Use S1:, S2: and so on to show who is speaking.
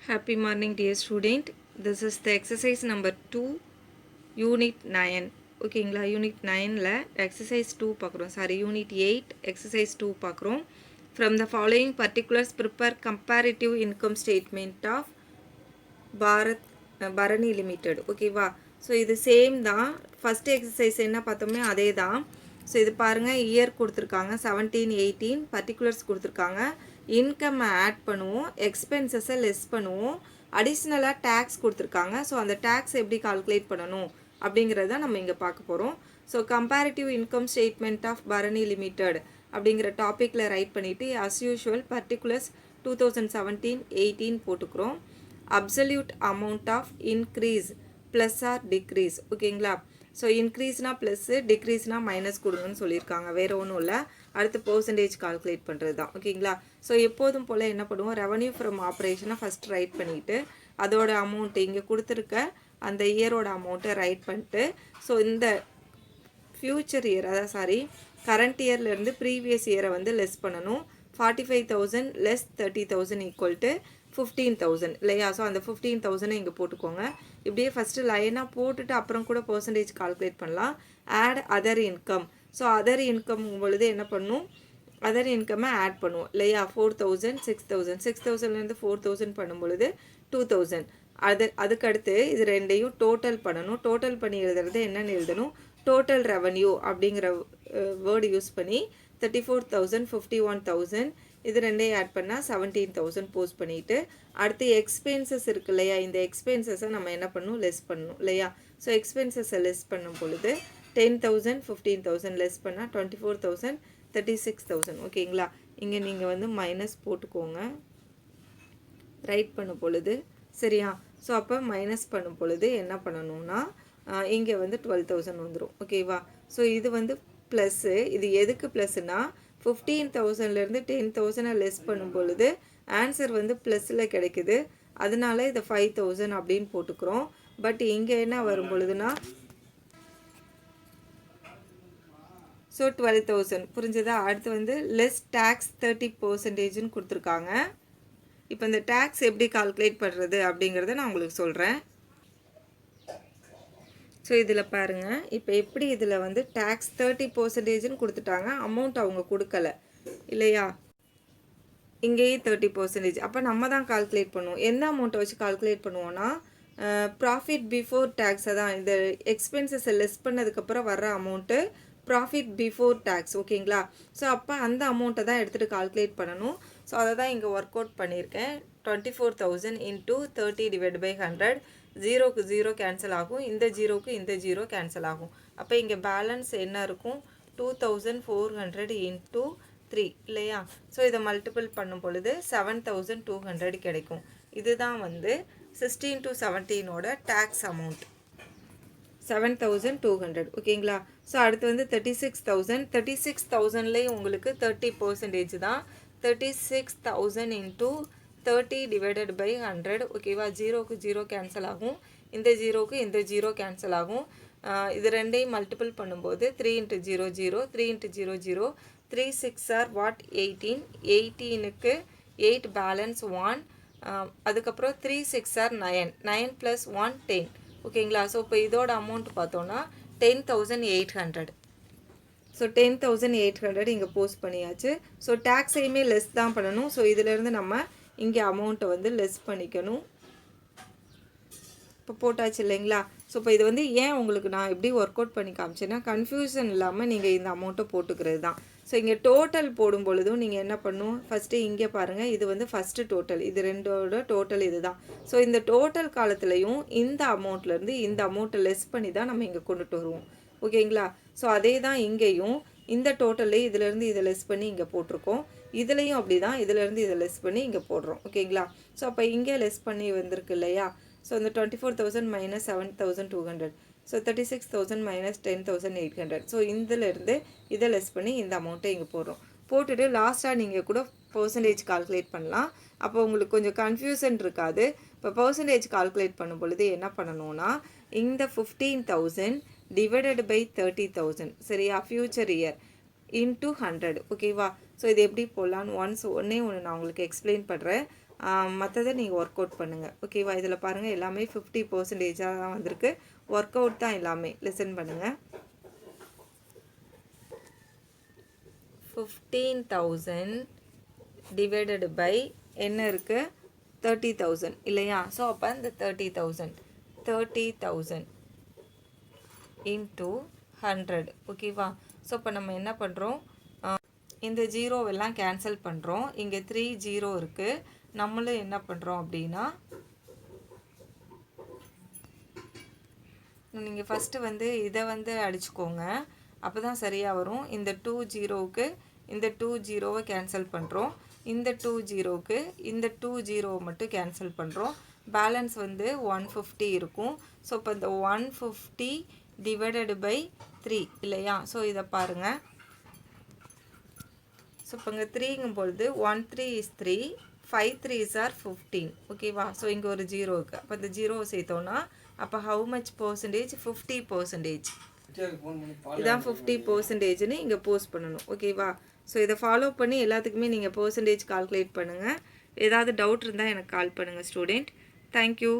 S1: Happy morning, dear student. This is the exercise number 2, unit 9. ஓகேங்களா unit 9ல exercise 2 பார்க்குறோம் unit 8 exercise 2 பார்க்குறோம். From the following particulars prepare comparative income statement of Bharani limited. ஓகேவா so இது same தான். First exercise என்ன பார்த்தோமே அதே தான். ஸோ இது பாருங்கள், இயர் கொடுத்துருக்காங்க 17-18, பர்டிகுலர்ஸ் கொடுத்துருக்காங்க. இன்கம்மை ஆட் பண்ணுவோம், எக்ஸ்பென்சஸை லெஸ் பண்ணுவோம், அடிஷ்னலாக டேக்ஸ் கொடுத்துருக்காங்க. ஸோ அந்த டேக்ஸ் எப்படி கால்குலேட் பண்ணணும் அப்படிங்கிறத நம்ம இங்கே பார்க்க போகிறோம். So comparative income statement of Bharani limited அப்படிங்கிற டாப்பிக்கில் ரைட் பண்ணிவிட்டு அஸ் யூஷுவல் பர்டிகுலர்ஸ் 2017-18 போட்டுக்கிறோம். Absolute amount of increase plus or decrease. ஓகேங்களா ஸோ இன்க்ரீஸ்னால் ப்ளஸ்ஸு, டிக்ரீஸ்னால் மைனஸ் கொடுங்கன்னு சொல்லியிருக்காங்க. வேறு ஒன்றும் இல்லை, அடுத்து பர்சன்டேஜ் கால்குலேட் பண்ணுறது தான். ஓகேங்களா ஸோ எப்போதும் போல் என்ன பண்ணுவோம், ரெவன்யூ ஃப்ரம் ஆப்ரேஷனை ஃபஸ்ட் ரைட் பண்ணிவிட்டு அதோட அமௌண்ட்டு இங்கே கொடுத்துருக்க அந்த இயரோட அமௌண்ட்டை ரைட் பண்ணிட்டு ஸோ இந்த ஃப்யூச்சர் இயர் அதாவது கரண்ட் இயர்லேருந்து ப்ரீவியஸ் இயரை வந்து லெஸ் பண்ணணும். 45,000 லெஸ் 30,000 ஈக்குவல் டு 15,000 இல்லையா. ஸோ அந்த 15,000 இங்கே போட்டுக்கோங்க. இப்படியே ஃபஸ்ட்டு லைனாக போட்டுட்டு அப்புறம் கூட பர்சன்டேஜ் கால்குலேட் பண்ணலாம். Add other income. So other income பொழுது என்ன பண்ணும், அதர் இன்கம்மை ஆட் பண்ணுவோம் இல்லையா. 4,000 6,000 6,000லேருந்து 4,000 பண்ணும் பொழுது 2,000. அதுக்கடுத்து இது ரெண்டையும் டோட்டல் பண்ணணும். டோட்டல் பண்ணி எழுதுறது என்னென்னு எழுதணும், டோட்டல் ரெவன்யூ அப்படிங்கிற வேர்டு யூஸ் பண்ணி 34,000 51,000 இது ரெண்டையும் ஆட் பண்ணால் 17,000 போஸ்ட் பண்ணிவிட்டு அடுத்து எக்ஸ்பென்சஸ் இருக்குது இல்லையா. இந்த எக்ஸ்பென்சஸை நம்ம என்ன பண்ணணும், லெஸ் பண்ணணும் இல்லையா. ஸோ எக்ஸ்பென்சஸை லெஸ் பண்ணும் பொழுது 10,000 15,000 லெஸ் பண்ணால் 24,000 36,000. ஓகேங்களா இங்கே நீங்கள் வந்து மைனஸ் போட்டுக்கோங்க ரைட் பண்ணும் பொழுது, சரியா. ஸோ அப்போ மைனஸ் பண்ணும் பொழுது என்ன பண்ணணும்னா இங்கே வந்து 12,000 வந்துடும். ஓகேவா ஸோ இது வந்து ப்ளஸ்ஸு. இது எதுக்கு ப்ளஸ்ஸுனா 15,000லேருந்து 10,000 லெஸ் பண்ணும் பொழுது ஆன்சர் வந்து ப்ளஸில் கிடைக்குது. அதனால இதை 5,000 அப்படின்னு போட்டுக்கிறோம். பட் இங்கே என்ன வரும் பொழுதுனா ஸோ 12,000 புரிஞ்சதா. அடுத்து வந்து லெஸ் டேக்ஸ் 30%ன்னு கொடுத்துருக்காங்க. இப்போ இந்த டேக்ஸ் எப்படி கால்குலேட் பண்ணுறது அப்படிங்கிறத நான் உங்களுக்கு சொல்கிறேன். ஸோ இதில் பாருங்கள், இப்போ எப்படி இதில் வந்து டேக்ஸ் 30%ன்னு கொடுத்துட்டாங்க, அமௌண்ட் அவங்க கொடுக்கல இல்லையா. இங்கேயும் 30%. அப்போ நம்ம தான் கால்குலேட் பண்ணுவோம். எந்த அமௌண்ட்டை வச்சு கால்குலேட் பண்ணுவோன்னா ப்ராஃபிட் பிஃபோர் டேக்ஸை தான். இந்த எக்ஸ்பென்சஸை லெஸ் பண்ணதுக்கப்புறம் வர்ற அமௌண்ட்டு ப்ராஃபிட் பிஃபோர் டேக்ஸ். ஓகேங்களா ஸோ அப்போ அந்த அமௌண்ட்டை தான் எடுத்துகிட்டு கால்குலேட் பண்ணணும். ஸோ அதை தான் இங்கே ஒர்க் அவுட் பண்ணியிருக்கேன். 24,000 இன்ட்டு 30/100. 0க்கு 0 கேன்சல் ஆகும், இந்த 0க்கு இந்த 0 கேன்சல் ஆகும். அப்போ இங்கே பேலன்ஸ் என்ன இருக்கும், 2,400 இன்ட்டு 3 இல்லையா. ஸோ இதை மல்டிபிள் பண்ணும் பொழுது 7,200 கிடைக்கும். இதுதான் வந்து 16 to 17ஓட டேக்ஸ் அமௌண்ட் 7,200. ஓகேங்களா ஸோ அடுத்து வந்து 36,000. 36,000லேயும் உங்களுக்கு 30% தான். 36,000 இன்ட்டு 30/100. ஓகேவா 0க்கு 0 கேன்சல் ஆகும், இந்த 0க்கு இந்த 0 கேன்சல் ஆகும். இது ரெண்டையும் மல்டிபிள் பண்ணும்போது 3 × 0 0 3 × 0 0 3 6 are what 18. 18க்கு 8 பேலன்ஸ் 1. அதுக்கப்புறம் 3 6 are 9. 9 + 1 10. ஓகேங்களா ஸோ இப்போ இதோட அமௌண்ட் பார்த்தோன்னா 10,800. ஸோ 10,800 இங்கே போஸ்ட் பண்ணியாச்சு. ஸோ டேக்ஸையுமே லெஸ் தான் பண்ணணும். ஸோ இதிலேருந்து நம்ம இங்கே அமௌண்ட்டை வந்து லெஸ் பண்ணிக்கணும். இப்போ போட்டாச்சு இல்லைங்களா. ஸோ இப்போ இது வந்து ஏன் உங்களுக்கு நான் எப்படி ஒர்க் அவுட் பண்ணி காமிச்சேன்னா கன்ஃபியூஷன் இல்லாமல் நீங்கள் இந்த அமௌண்ட்டை போட்டுக்கிறது தான். ஸோ இங்கே டோட்டல் போடும் பொழுதும் நீங்கள் என்ன பண்ணணும், ஃபஸ்ட்டு இங்கே பாருங்கள், இது வந்து ஃபஸ்ட்டு டோட்டல், இது ரெண்டோட டோட்டல் இது தான். ஸோ இந்த டோட்டல் காலத்துலேயும் இந்த அமௌண்ட்லேருந்து இந்த அமௌண்ட்டை லெஸ் பண்ணி தான் நம்ம இங்கே கொண்டுட்டு வருவோம். ஓகேங்களா ஸோ அதே தான் இங்கேயும் இந்த டோட்டல்லே இதிலேருந்து இதை லெஸ் பண்ணி இங்கே போட்டிருக்கோம். இதுலேயும் அப்படி தான், இதிலேருந்து இதை லெஸ் பண்ணி இங்கே போடுறோம். ஓகேங்களா ஸோ அப்போ இங்கே லெஸ் பண்ணி வந்திருக்கு இல்லையா. ஸோ இந்த 24,000 மைனஸ் 7,200. So 36,000 minus 10,800. ஸோ இதிலேருந்து இதை லெஸ் பண்ணி இந்த அமௌண்ட்டை இங்கே போடுறோம். போட்டுட்டு லாஸ்ட்டாக நீங்கள் கூட பர்சன்டேஜ் கால்குலேட் பண்ணலாம். அப்போ உங்களுக்கு கொஞ்சம் கன்ஃபியூஷன் இருக்காது. இப்போ பர்சன்டேஜ் கால்குலேட் பண்ணும் பொழுது என்ன பண்ணணும்னா இந்த 15,000 டிவைடட் பை 30,000 சரியா, ஃப்யூச்சர் இயர் இன்ட்டு 100. ஓகேவா ஸோ இது எப்படி போடலான்னு ஒன்று நான் உங்களுக்கு எக்ஸ்பிளைன் பண்ணுறேன். மற்றதை நீங்கள் ஒர்க் அவுட் பண்ணுங்கள். ஓகேவா? இதில் பாருங்கள் எல்லாமே 50% தான் வந்திருக்கு. ஒர்க் அவுட் தான் எல்லாமே. லிசன் பண்ணுங்கள். 15,000 டிவைடட் பை என்ன இருக்குது 30,000 இல்லையா? ஸோ அப்போ இந்த 30,000 இன்ட்டு 100. ஓகேவா? ஸோ இப்போ நம்ம என்ன பண்ணுறோம், இந்த ஜீரோவெல்லாம் கேன்சல் பண்ணுறோம். இங்கே 3 ஜீரோ இருக்குது. நம்மளும் என்ன பண்ணுறோம் அப்படின்னா, நீங்கள் ஃபஸ்ட்டு வந்து இதை வந்து அடிச்சுக்கோங்க. அப்போ தான் சரியாக வரும். இந்த 2 ஜீரோவுக்கு இந்த 2 ஜீரோவை கேன்சல் பண்ணுறோம். இந்த 2 ஜீரோவுக்கு இந்த 2 ஜீரோவை மட்டும் கேன்சல் பண்ணுறோம். பேலன்ஸ் வந்து 150 இருக்கும். ஸோ இப்போ இந்த 150 டிவைடட் பை 3 இல்லையா? ஸோ இதை பாருங்கள். ஸோ இப்போ இங்கே 3ங்கும் பொழுது 1 3 is 3, 5 3s are 15. ஓகேவா? ஸோ இங்கே ஒரு ஜீரோ இருக்குது. அப்போ இந்த ஜீரோவை சேர்த்தோன்னா அப்போ ஹவு மச் பர்சன்டேஜ்? 50%. இதான் 50%ன்னு இங்கே போஸ்ட் பண்ணணும். ஓகேவா? ஸோ இதை ஃபாலோ பண்ணி எல்லாத்துக்குமே நீங்கள் பர்சன்டேஜ் கால்குலேட் பண்ணுங்கள். ஏதாவது டவுட் இருந்தால் எனக்கு கால் பண்ணுங்கள் ஸ்டூடெண்ட். தேங்க்யூ.